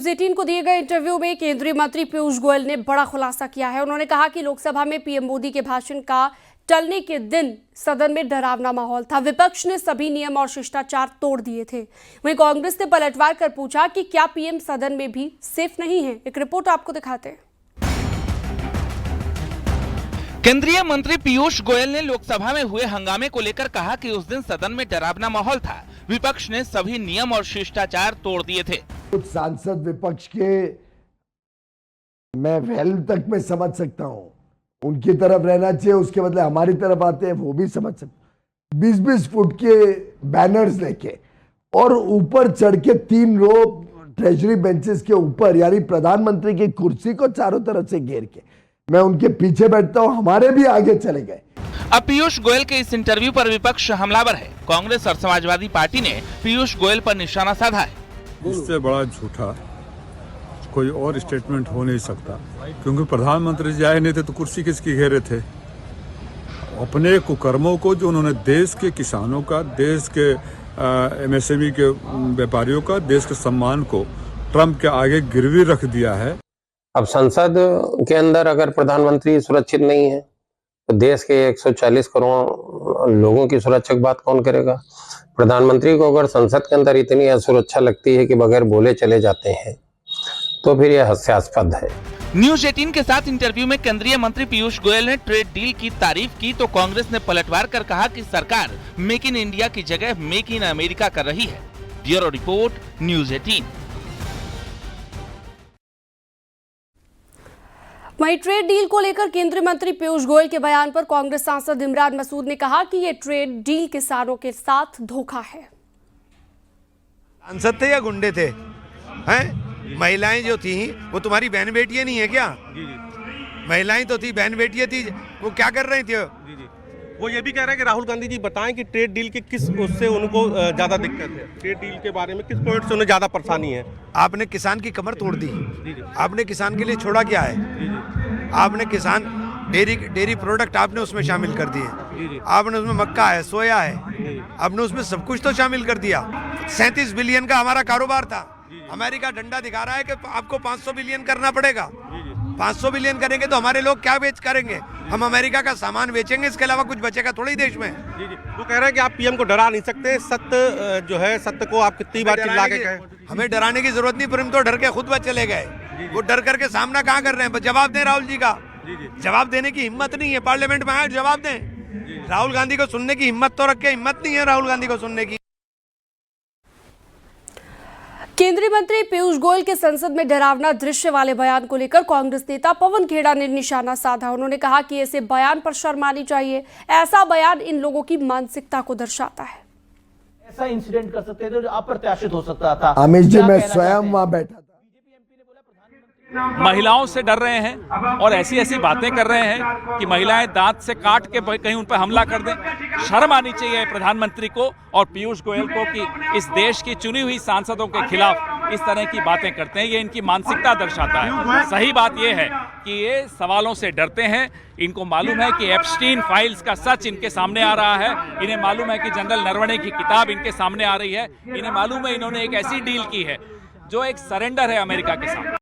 News18 को दिए गए इंटरव्यू में केंद्रीय मंत्री पीयूष गोयल ने बड़ा खुलासा किया है। उन्होंने कहा कि लोकसभा में पीएम मोदी के भाषण का टलने के दिन सदन में डरावना माहौल था। विपक्ष ने सभी नियम और शिष्टाचार तोड़ दिए थे। वहीं कांग्रेस ने पलटवार कर पूछा कि क्या पीएम सदन में भी सेफ नहीं है। एक रिपोर्ट आपको दिखाते हैं। केंद्रीय मंत्री पीयूष गोयल ने लोकसभा में हुए हंगामे को लेकर कहा कि उस दिन सदन में डरावना माहौल था। विपक्ष ने सभी नियम और शिष्टाचार तोड़ दिए थे। कुछ सांसद विपक्ष के मैं वैल्यू तक मैं समझ सकता हूं, उनकी तरफ रहना चाहिए, उसके बदले हमारी तरफ आते हैं, वो भी समझ सकते। 20-20 फुट के बैनर्स लेके और ऊपर चढ़ के 3 रो ट्रेजरी बेंचेस के ऊपर, यानी प्रधानमंत्री की कुर्सी को चारों तरफ से घेर के मैं उनके पीछे बैठता हूं, हमारे भी आगे चले गए। अब पीयूष गोयल के इस इंटरव्यू पर विपक्ष हमलावर है। कांग्रेस और समाजवादी पार्टी ने पीयूष गोयल पर निशाना साधा है। इससे बड़ा झूठा कोई और स्टेटमेंट हो नहीं सकता, क्योंकि प्रधानमंत्री जी आए नहीं थे तो कुर्सी किसकी घेरे थे? अपने कुकर्मों को, जो उन्होंने देश के किसानों का, देश के एमएसएमई के व्यापारियों का, देश के सम्मान को ट्रंप के आगे गिरवी रख दिया है। अब संसद के अंदर अगर प्रधानमंत्री सुरक्षित नहीं है तो देश के 140 करोड़ लोगों की सुरक्षा की बात कौन करेगा? प्रधानमंत्री को अगर संसद के अंदर इतनी असुरक्षा लगती है कि बगैर बोले चले जाते हैं तो फिर यह हास्यास्पद है। न्यूज़18 के साथ इंटरव्यू में केंद्रीय मंत्री पीयूष गोयल ने ट्रेड डील की तारीफ की तो कांग्रेस ने पलटवार कर कहा कि सरकार मेक इन इंडिया की जगह मेक इन अमेरिका कर रही है। Bureau report, News18. वहीं ट्रेड डील को लेकर केंद्रीय मंत्री पीयूष गोयल के बयान पर कांग्रेस सांसद इमरान मसूद ने कहा कि ये ट्रेड डील किसानों के साथ धोखा है। सांसद थे या गुंडे थे? हैं? महिलाएं जो थी वो तुम्हारी बहन बेटियां नहीं है क्या? जी जी। महिलाएं तो थी, बहन बेटियां थी, वो क्या कर रही थी? जी जी। वो ये भी कह रहे हैं कि राहुल गांधी जी बताएं कि ट्रेड डील के किस उससे उनको ज्यादा दिक्कत है, ट्रेड डील के बारे में किस पॉइंट से उन्हें ज्यादा परेशानी है। आपने किसान की कमर तोड़ दी। जी जी। आपने किसान के लिए छोड़ा क्या है? जी जी। आपने किसान डेयरी प्रोडक्ट आपने उसमें शामिल कर दिए। जी जी। आपने उसमें मक्का है, सोया है, आपने उसमें सब कुछ तो शामिल कर दिया। 37 बिलियन का हमारा कारोबार था। अमेरिका डंडा दिखा रहा है कि आपको 500 बिलियन करना पड़ेगा। 500 बिलियन करेंगे तो हमारे लोग क्या बेच करेंगे? हम अमेरिका का सामान बेचेंगे, इसके अलावा कुछ बचेगा थोड़ी देश में। जी जी। वो कह रहे हैं कि आप पीएम को डरा नहीं सकते, सत्य जो है सत्य को आप कितनी बार चिल्ला के कहें। हमें डराने की जरूरत नहीं, पर हम तो डर के खुद बच चले गए। वो डर करके सामना कहाँ कर रहे हैं? जवाब दें राहुल जी का। जवाब देने की हिम्मत नहीं है, पार्लियामेंट में आए जवाब दें। राहुल गांधी को सुनने की हिम्मत तो रखे, हिम्मत नहीं है राहुल गांधी को सुनने की। केंद्रीय मंत्री पीयूष गोयल के संसद में डरावना दृश्य वाले बयान को लेकर कांग्रेस नेता पवन खेड़ा ने निशाना साधा। उन्होंने कहा कि ऐसे बयान पर शर्म आनी चाहिए। ऐसा बयान इन लोगों की मानसिकता को दर्शाता है। ऐसा इंसिडेंट कर सकते थे जो अप्रत्याशित हो सकता था। अमित जी, मैं स्वयं वहां बैठा था। महिलाओं से डर रहे हैं और ऐसी ऐसी बातें कर रहे हैं कि महिलाएं दांत से काट के कहीं उन पर हमला कर दें। शर्म आनी चाहिए प्रधानमंत्री को और पीयूष गोयल को कि इस देश की चुनी हुई सांसदों के खिलाफ इस तरह की बातें करते हैं। ये इनकी मानसिकता दर्शाता है। सही बात ये है कि ये सवालों से डरते हैं। इनको मालूम है कि एप्स्टीन फाइल्स का सच इनके सामने आ रहा है। इन्हें मालूम है कि जनरल नरवणे की किताब इनके सामने आ रही है। इन्हें मालूम है इन्होंने एक ऐसी डील की है जो एक सरेंडर है अमेरिका के साथ।